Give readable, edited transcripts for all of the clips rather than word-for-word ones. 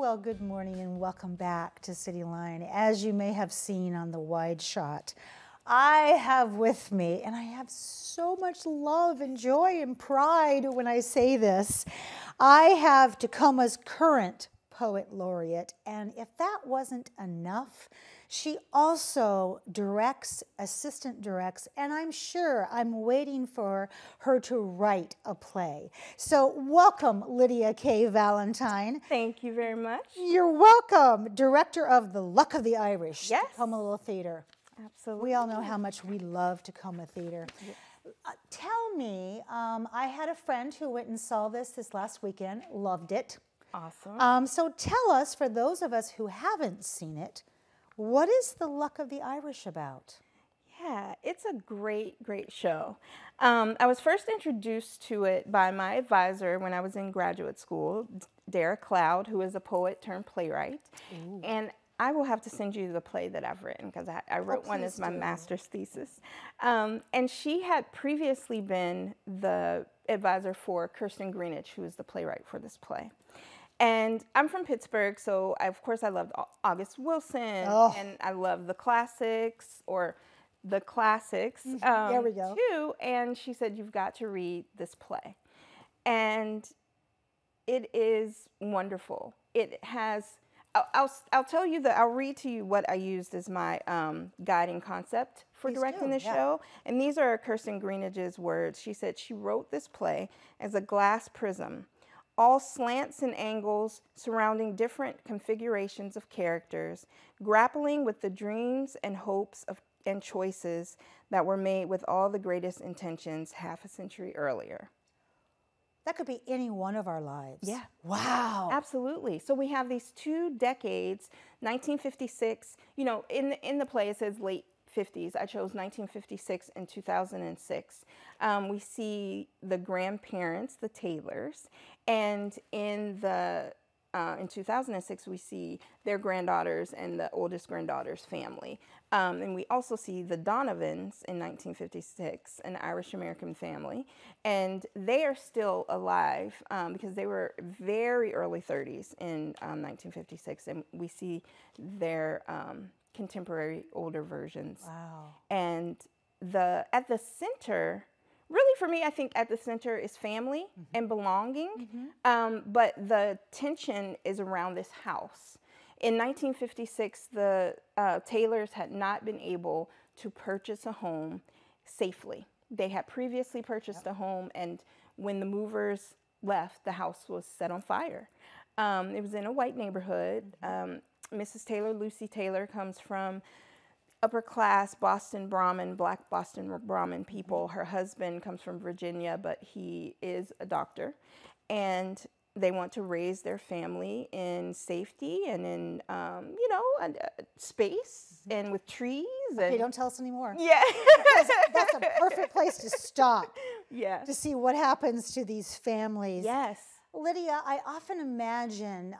Well, good morning and welcome back to Cityline. As you may have seen on the wide shot, I have with me, and I have so much love and joy and pride when I say this, I have Tacoma's current poet laureate, and if that wasn't enough, she also directs, assistant directs, and I'm waiting for her to write a play. So welcome, Lydia K. Valentine. Thank you very much. You're welcome. Director of The Luck of the Irish, yes. Tacoma Little Theatre. Absolutely. We all know how much we love Tacoma Theatre. Yes. Tell me, I had a friend who went and saw this last weekend, loved it. Awesome. So tell us, for those of us who haven't seen it, what is The Luck of the Irish about? Yeah, it's a great, great show. I was first introduced to it by my advisor when I was in graduate school, Derek Cloud, who is a poet turned playwright. Ooh. And I will have to send you the play that I've written, because I wrote one as my master's thesis. And she had previously been the advisor for Kirsten Greenidge, who is the playwright for this play. And I'm from Pittsburgh, so of course I loved August Wilson, and I love the classics, there we go. Too. And she said, you've got to read this play. And it is wonderful. It has, I'll tell you I'll read to you what I used as my guiding concept for directing the show. And these are Kirsten Greenidge's words. She said she wrote this play as a glass prism, all slants and angles surrounding different configurations of characters, grappling with the dreams and hopes and choices that were made with all the greatest intentions half a century earlier. That could be any one of our lives. Yeah. Wow. Absolutely. So we have these 2 decades, 1956, you know, in the play it says late 50s. I chose 1956 and 2006. We see the grandparents, the Taylors, and in 2006 we see their granddaughters and the oldest granddaughter's family. And we also see the Donovans in 1956, an Irish-American family, and they are still alive because they were very early 30s in 1956, and we see their contemporary older versions. Wow. And at the center, really for me, I think at the center is family and belonging, but the tension is around this house. In 1956, the Taylors had not been able to purchase a home safely. They had previously purchased a home, and when the movers left, the house was set on fire. It was in a white neighborhood. Mrs. Taylor, Lucy Taylor, comes from upper class Boston Brahmin, black Boston Brahmin people. Her husband comes from Virginia, but he is a doctor. And they want to raise their family in safety and in, you know, space and with trees. Okay, don't tell us anymore. Yeah. That's a perfect place to stop. Yeah. To see what happens to these families. Yes. Lydia, I often imagine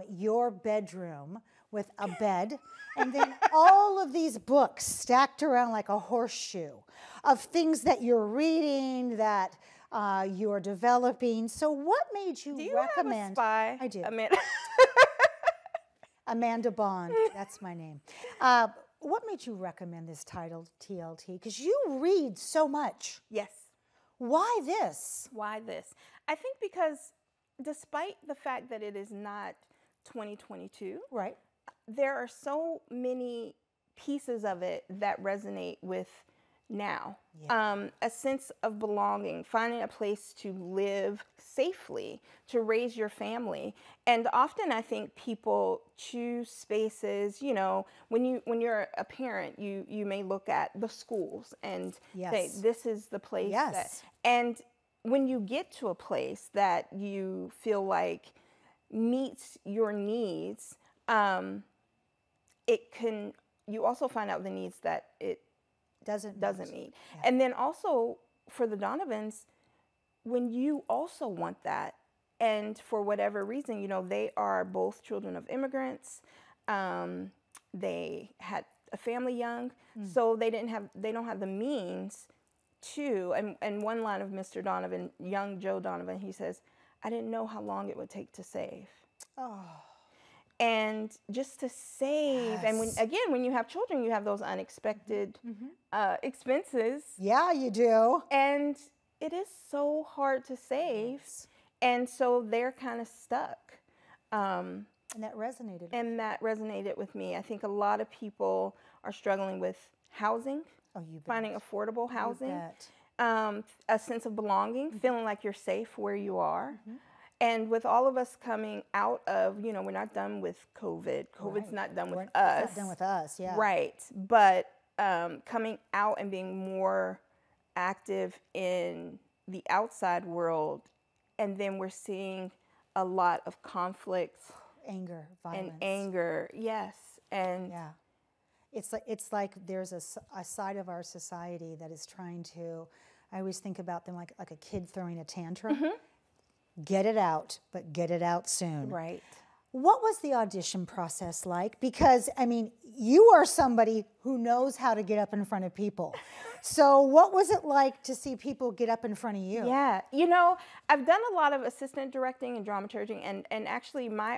your bedroom with a bed and then all of these books stacked around like a horseshoe of things that you're reading, that you're developing. So what made you recommend? Do you have a spy? I do. Amanda. Amanda Bond, that's my name. What made you recommend this title, TLT? Because you read so much. Yes. Why this? Why this? I think because despite the fact that it is not 2022, right, there are so many pieces of it that resonate with now. Yeah. A sense of belonging, finding a place to live safely, to raise your family. And often I think people choose spaces, you know, when you're a parent, you may look at the schools and say, this is the place that, and when you get to a place that you feel like meets your needs, you also find out the needs that it doesn't meet. Yeah. And then also for the Donovans, when you also want that, and for whatever reason, you know, they are both children of immigrants. They had a family young, so they don't have the means to, and one line of Mr. Donovan, young Joe Donovan, he says, I didn't know how long it would take to save. Oh. And just to save, and when you have children, you have those unexpected expenses. Yeah, you do. And it is so hard to save. Yes. And so they're kind of stuck. And that resonated. And that resonated with me. I think a lot of people are struggling with housing, finding affordable housing, a sense of belonging, feeling like you're safe where you are. And with all of us coming out of, you know, we're not done with COVID. COVID's not done with us. Not done with us, yeah. Right. But coming out and being more active in the outside world, and then we're seeing a lot of conflict, anger, violence, and anger. Yes, and yeah, it's like there's a side of our society that is trying to. I always think about them like a kid throwing a tantrum. Get it out, but get it out soon. Right. What was the audition process like? Because, I mean, you are somebody who knows how to get up in front of people. So what was it like to see people get up in front of you? Yeah, you know, I've done a lot of assistant directing and dramaturging, and actually my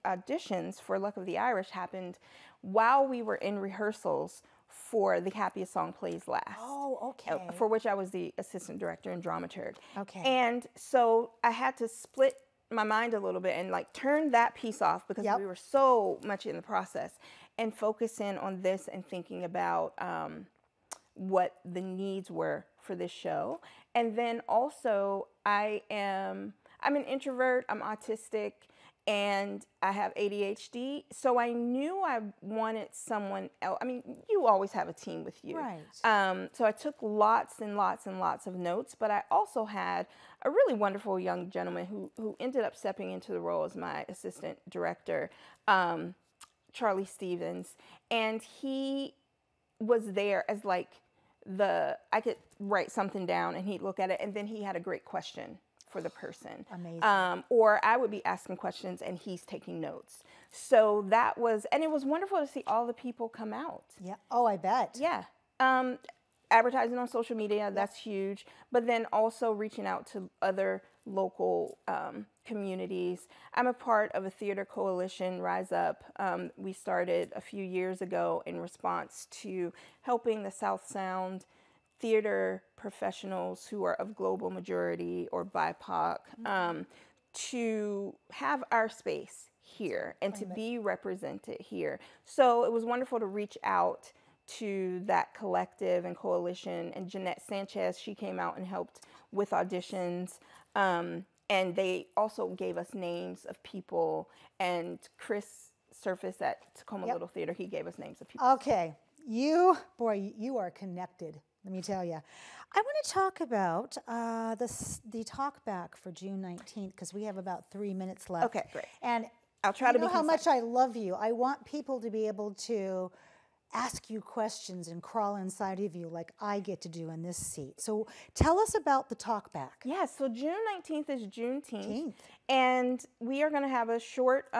auditions for Luck of the Irish happened while we were in rehearsals for The Happiest Song Plays Last. Oh, okay. For which I was the assistant director and dramaturg. Okay. And so I had to split my mind a little bit and like turn that piece off because we were so much in the process, and focus in on this and thinking about what the needs were for this show. And then also I'm an introvert, I'm autistic, and I have ADHD. So I knew I wanted someone else. I mean, you always have a team with you. Right. So I took lots and lots and lots of notes, but I also had a really wonderful young gentleman who ended up stepping into the role as my assistant director, Charlie Stevens. And he was there as like I could write something down and he'd look at it, and then he had a great question for the person. Amazing. Or I would be asking questions and he's taking notes. So that was, and it was wonderful to see all the people come out. Yeah. Oh, I bet. Yeah. Advertising on social media, that's huge. But then also reaching out to other local communities. I'm a part of a theater coalition, Rise Up. We started a few years ago in response to helping the South Sound theater professionals who are of global majority or BIPOC to have our space here and to be represented here. So it was wonderful to reach out to that collective and coalition. And Jeanette Sanchez, she came out and helped with auditions. And they also gave us names of people. And Chris Surface at Tacoma Little Theatre, he gave us names of people. Okay. You are connected. Let me tell you. I want to talk about the Talkback for June 19th, because we have about 3 minutes left. Okay, great. And I'll try to be how concise. much I love you. I want people to be able to ask you questions and crawl inside of you like I get to do in this seat. So tell us about the Talkback. Yeah, so June 19th is Juneteenth. And we are going to have a short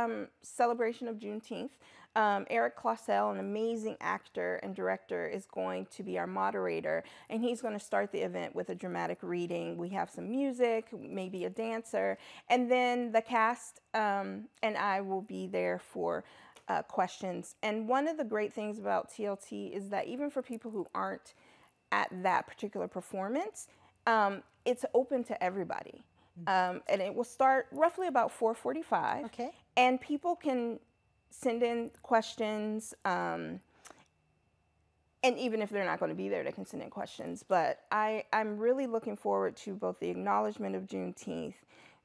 celebration of Juneteenth. Eric Clausel, an amazing actor and director, is going to be our moderator, and he's going to start the event with a dramatic reading. We have some music, maybe a dancer, and then the cast and I will be there for questions. And one of the great things about TLT is that even for people who aren't at that particular performance, it's open to everybody. And it will start roughly about 4:45. Okay. And people can send in questions, and even if they're not going to be there, they can send in questions. But I'm really looking forward to both the acknowledgement of Juneteenth,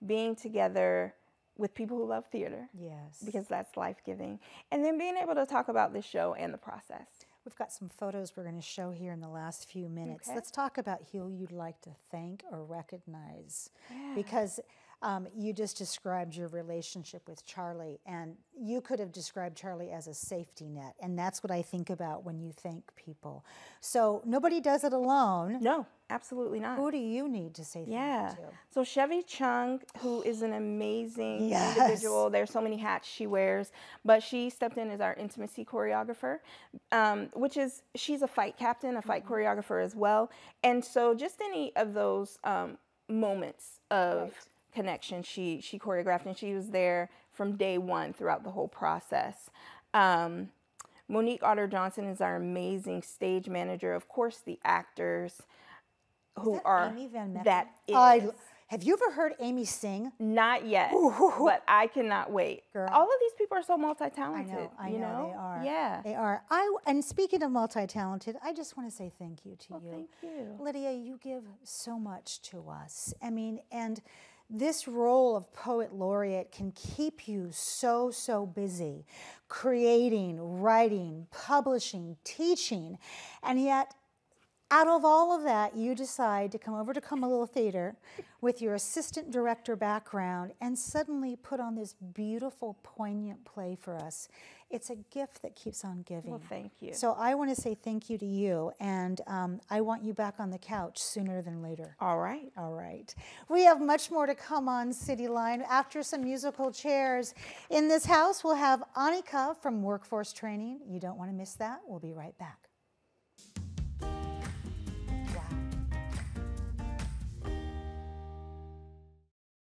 being together with people who love theater, yes, because that's life-giving, and then being able to talk about this show and the process. We've got some photos we're going to show here in the last few minutes. Okay. Let's talk about who you'd like to thank or recognize, because you just described your relationship with Charlie, and you could have described Charlie as a safety net, and that's what I think about when you thank people. So nobody does it alone. No, absolutely not. Who do you need to say thank you to? So Chevy Chung, who is an amazing individual. There's so many hats she wears, but she stepped in as our intimacy choreographer, she's a fight captain, a fight choreographer as well. And so just any of those moments of connection, she choreographed, and she was there from day one throughout the whole process. Monique Otter-Johnson is our amazing stage manager. Of course, the actors who are, Amy Van Mecken? that is. Have you ever heard Amy sing? Not yet, but I cannot wait. Girl. All of these people are so multi-talented. I know, they are. Yeah. They are. And speaking of multi-talented, I just want to say thank you to you. Thank you. Lydia, you give so much to us. I mean, and this role of poet laureate can keep you so, so busy, creating, writing, publishing, teaching, and yet out of all of that, you decide to come over to Tacoma Little Theatre with your assistant director background and suddenly put on this beautiful, poignant play for us. It's a gift that keeps on giving. Well, thank you. So I want to say thank you to you, and I want you back on the couch sooner than later. All right. All right. We have much more to come on Cityline after some musical chairs. In this house, we'll have Annika from Workforce Training. You don't want to miss that. We'll be right back.